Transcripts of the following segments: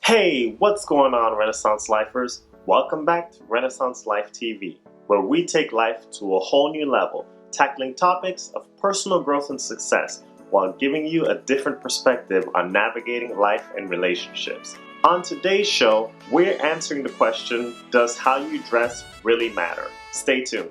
Hey, what's going on, Renaissance Lifers? Welcome back to Renaissance Life TV, where we take life to a whole new level, tackling topics of personal growth and success while giving you a different perspective on navigating life and relationships. On today's show, we're answering the question, does how you dress really matter? Stay tuned.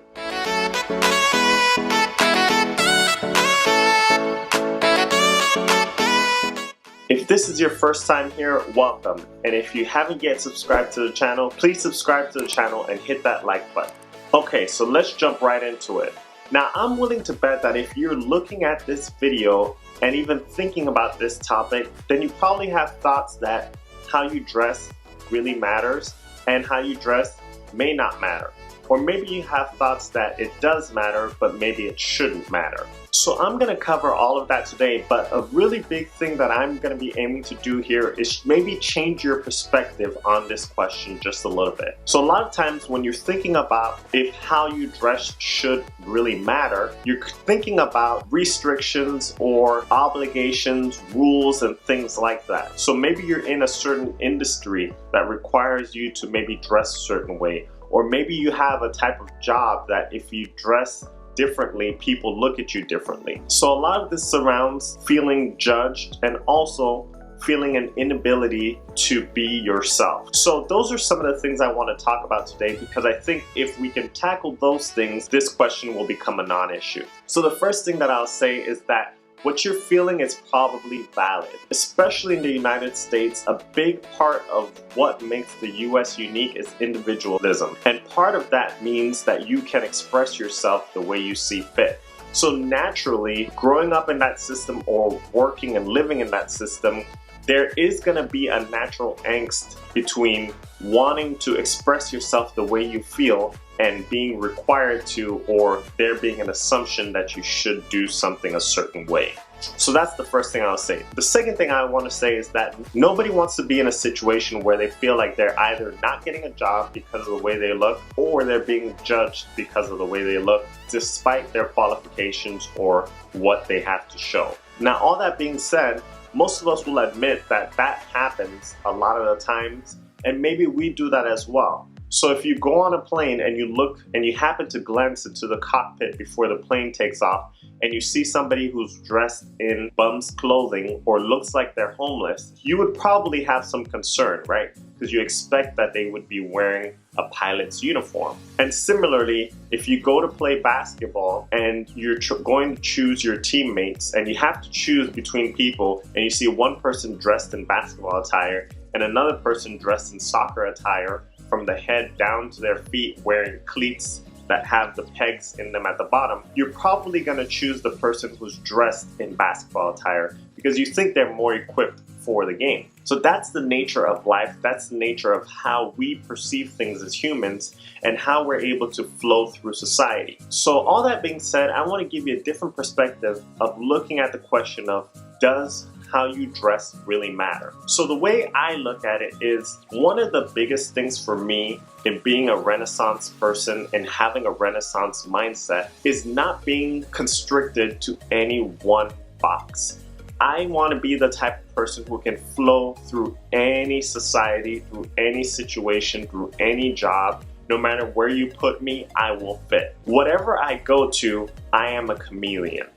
If this is your first time here, welcome. And if you haven't yet subscribed to the channel, please subscribe to the channel and hit that like button. Okay, so let's jump right into it. Now, I'm willing to bet that if you're looking at this video and even thinking about this topic, then you probably have thoughts that how you dress really matters and how you dress may not matter. Or maybe you have thoughts that it does matter, but maybe it shouldn't matter. So I'm going to cover all of that today, but a really big thing that I'm going to be aiming to do here is maybe change your perspective on this question just a little bit. So a lot of times when you're thinking about if how you dress should really matter, you're thinking about restrictions or obligations, rules, and things like that. So maybe you're in a certain industry that requires you to maybe dress a certain way. Or maybe you have a type of job that if you dress differently, people look at you differently. So a lot of this surrounds feeling judged and also feeling an inability to be yourself. So those are some of the things I want to talk about today, because I think if we can tackle those things, this question will become a non-issue. So the first thing that I'll say is that what you're feeling is probably valid. Especially in the United States, a big part of what makes the US unique is individualism. And part of that means that you can express yourself the way you see fit. So naturally, growing up in that system or working and living in that system, there is going to be a natural angst between wanting to express yourself the way you feel and being required to, or there being an assumption that you should do something a certain way. So that's the first thing I'll say. The second thing I want to say is that nobody wants to be in a situation where they feel like they're either not getting a job because of the way they look, or they're being judged because of the way they look, despite their qualifications or what they have to show. Now, all that being said, most of us will admit that that happens a lot of the times, and maybe we do that as well. So if you go on a plane and you look and you happen to glance into the cockpit before the plane takes off and you see somebody who's dressed in bum's clothing or looks like they're homeless, you would probably have some concern, right? Because you expect that they would be wearing a pilot's uniform. And similarly, if you go to play basketball and you're going to choose your teammates and you have to choose between people and you see one person dressed in basketball attire and another person dressed in soccer attire, from the head down to their feet, wearing cleats that have the pegs in them at the bottom, you're probably going to choose the person who's dressed in basketball attire because you think they're more equipped for the game. So that's the nature of life. That's the nature of how we perceive things as humans and how we're able to flow through society. So all that being said, I want to give you a different perspective of looking at the question of, does how you dress really matter? So the way I look at it is, one of the biggest things for me in being a Renaissance person and having a Renaissance mindset is not being constricted to any one box. I want to be the type of person who can flow through any society, through any situation, through any job. No matter where you put me, I will fit. Whatever I go to, I am a chameleon.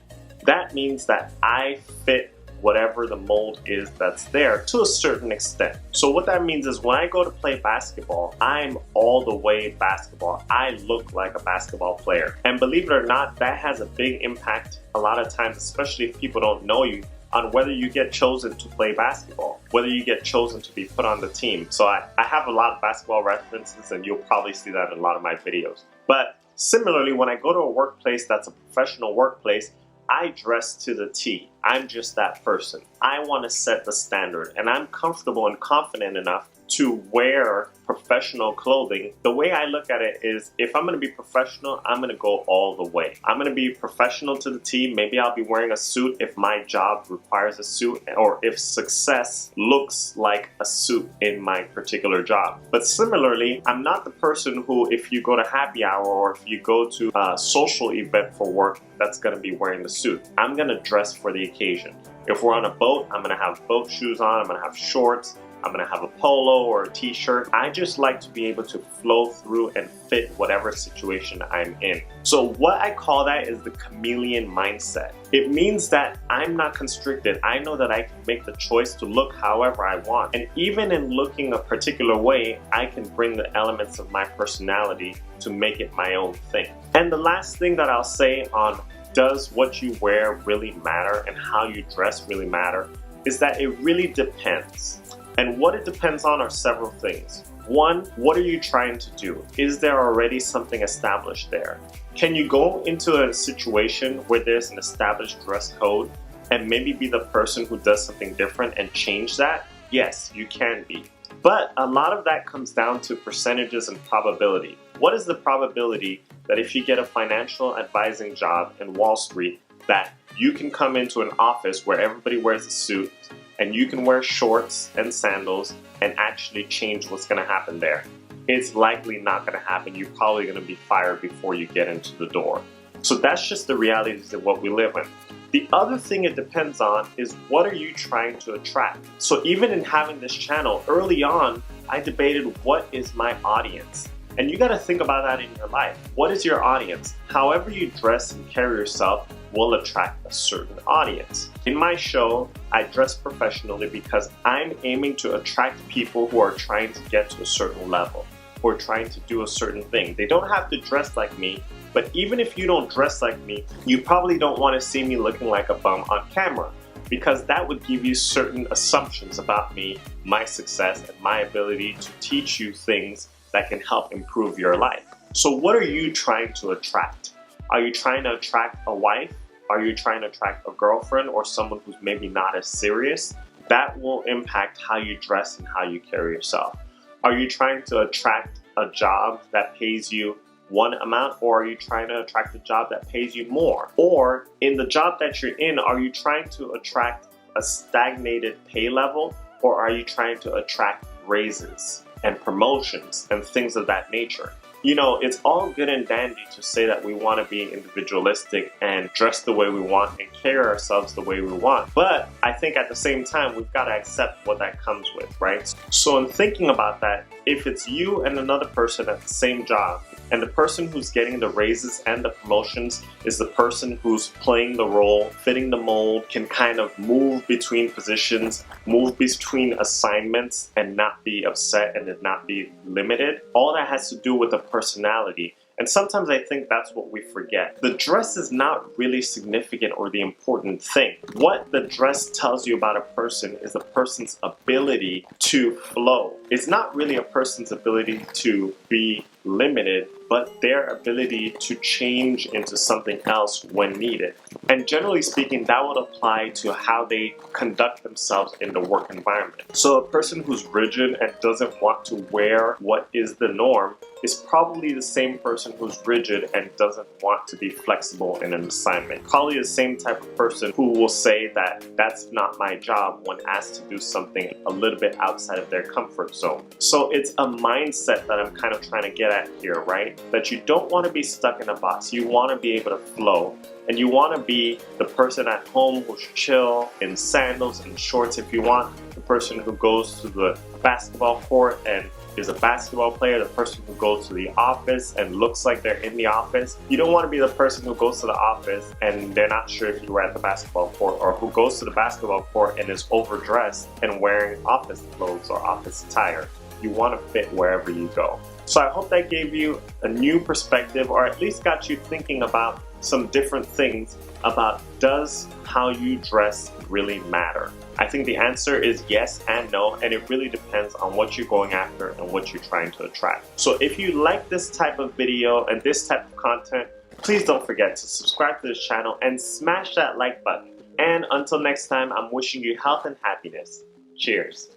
That means that I fit whatever the mold is that's there to a certain extent. So what that means is when I go to play basketball, I'm all the way basketball. I look like a basketball player. And believe it or not, that has a big impact a lot of times, especially if people don't know you, on whether you get chosen to play basketball, whether you get chosen to be put on the team. So I have a lot of basketball references, and you'll probably see that in a lot of my videos. But similarly, when I go to a workplace that's a professional workplace, I dress to the T. I'm just that person. I want to set the standard, and I'm comfortable and confident enough to wear professional clothing. The way I look at it is, if I'm going to be professional, I'm going to go all the way. I'm going to be professional to the T. Maybe I'll be wearing a suit if my job requires a suit, or if success looks like a suit in my particular job. But similarly, I'm not the person who, if you go to happy hour or if you go to a social event for work, that's going to be wearing the suit. I'm going to dress for the occasion. If we're on a boat, I'm going to have boat shoes on, I'm going to have shorts, I'm gonna have a polo or a t-shirt. I just like to be able to flow through and fit whatever situation I'm in. So what I call that is the chameleon mindset. It means that I'm not constricted. I know that I can make the choice to look however I want. And even in looking a particular way, I can bring the elements of my personality to make it my own thing. And the last thing that I'll say on does what you wear really matter and how you dress really matter is that it really depends. And what it depends on are several things. One, what are you trying to do? Is there already something established there? Can you go into a situation where there's an established dress code and maybe be the person who does something different and change that? Yes, you can be. But a lot of that comes down to percentages and probability. What is the probability that if you get a financial advising job in Wall Street, that you can come into an office where everybody wears a suit and you can wear shorts and sandals and actually change what's going to happen there? It's likely not going to happen. You're probably going to be fired before you get into the door. So that's just the realities of what we live in. The other thing it depends on is what are you trying to attract? So even in having this channel, early on, I debated what is my audience? And you got to think about that in your life. What is your audience? However you dress and carry yourself will attract a certain audience. In my show, I dress professionally because I'm aiming to attract people who are trying to get to a certain level, who are trying to do a certain thing. They don't have to dress like me, but even if you don't dress like me, you probably don't want to see me looking like a bum on camera, because that would give you certain assumptions about me, my success, and my ability to teach you things that can help improve your life. So what are you trying to attract? Are you trying to attract a wife? Are you trying to attract a girlfriend or someone who's maybe not as serious? That will impact how you dress and how you carry yourself. Are you trying to attract a job that pays you one amount, or are you trying to attract a job that pays you more? Or in the job that you're in, are you trying to attract a stagnated pay level, or are you trying to attract raises and promotions and things of that nature? You know, it's all good and dandy to say that we want to be individualistic and dress the way we want and carry ourselves the way we want. But I think at the same time, we've got to accept what that comes with, right? So in thinking about that, if it's you and another person at the same job, and the person who's getting the raises and the promotions is the person who's playing the role, fitting the mold, can kind of move between positions, move between assignments and not be upset and not be limited. All that has to do with the personality. And sometimes I think that's what we forget. The dress is not really significant or the important thing. What the dress tells you about a person is a person's ability to flow. It's not really a person's ability to be limited, but their ability to change into something else when needed. And generally speaking, that would apply to how they conduct themselves in the work environment. So a person who's rigid and doesn't want to wear what is the norm is probably the same person who's rigid and doesn't want to be flexible in an assignment. Probably the same type of person who will say that that's not my job when asked to do something a little bit outside of their comfort zone. So it's a mindset that I'm kind of trying to get at here, right? That you don't want to be stuck in a box. You want to be able to flow. And you want to be the person at home who's chill in sandals and shorts if you want, the person who goes to the basketball court and is a basketball player, the person who goes to the office and looks like they're in the office. You don't want to be the person who goes to the office and they're not sure if you were at the basketball court, or who goes to the basketball court and is overdressed and wearing office clothes or office attire. You want to fit wherever you go. So I hope that gave you a new perspective, or at least got you thinking about some different things about, does how you dress really matter? I think the answer is yes and no, and it really depends on what you're going after and what you're trying to attract. So if you like this type of video and this type of content, please don't forget to subscribe to this channel and smash that like button. And until next time, I'm wishing you health and happiness. Cheers.